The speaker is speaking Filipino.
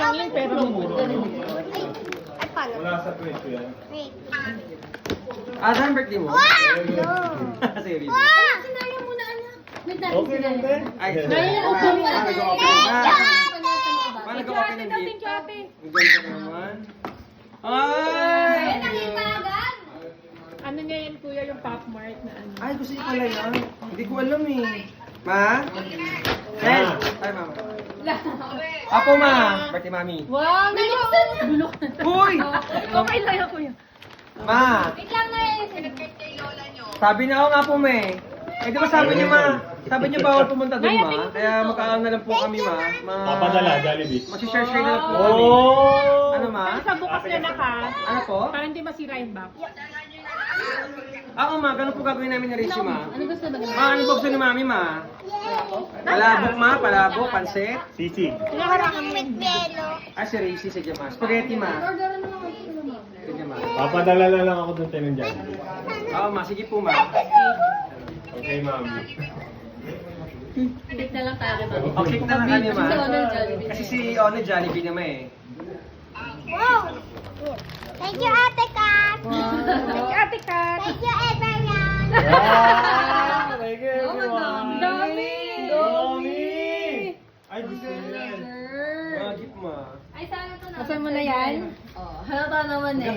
hangin, pero mumuro. Ay, paano? Wala sa kwento yan. Wait. Saan birthday mo? Sige, baby. Sinaya mo na, anak. Okay lang, te. Ay, Ngayon, paano okay. nag-open na? Paano Thank you, nag-open ate. ng Thank gift? you, ate. Ang galing ka naman. Ay! Ano niya yan, kuya, yung Pop Mart na ano. Ay, gusto niyo pala yan. Hindi ko alam eh. Ma? Hey! Ay, mama. Apo, ma. Birthday, mami. Wow! Bulok na. Uy! Okay lang yan, kuya. Ma! Sabi na ako nga po, ma eh. Eh, di ba sabi niyo, ma? Sabi niyo bawal pumunta doon, ma? Kaya magkakaan na lang po kami, ma. Papadala, Jollibee. Masishare-share na lang po kami. Oh! Ano, ma? Sa bukas na naka. Ano po? Para hindi masira yung box. Ako, ma. Ganun po gagawin namin ni Rishi, ma. Ano gusto ba? Ma, ano gusto ni mami, ma? Palabok, ma. Palabok, pansit. Sisig. Pinaharangan mo With Belo. Ah, si Rishi, sige, ma. Spaghetti, ma. Sige, ma. Papadala na lang ako doon tayo ng Jollibee. Oo, ma. Sige po, ma. Okay, mami. Click na lang tayo. Okay na lang kami, ma. Kasi Honor Jollibee. Kasi si Honor Jollibee naman eh. Wow. Thank you, Ate Kat. Thank you, Ate Kat. Thank you, everyone. Wow! Thank you, everyone. Dami! Dami! Ay, gusto niyo yan. Mga gift, ma. Asan mo na yan? Halata naman eh. Ganda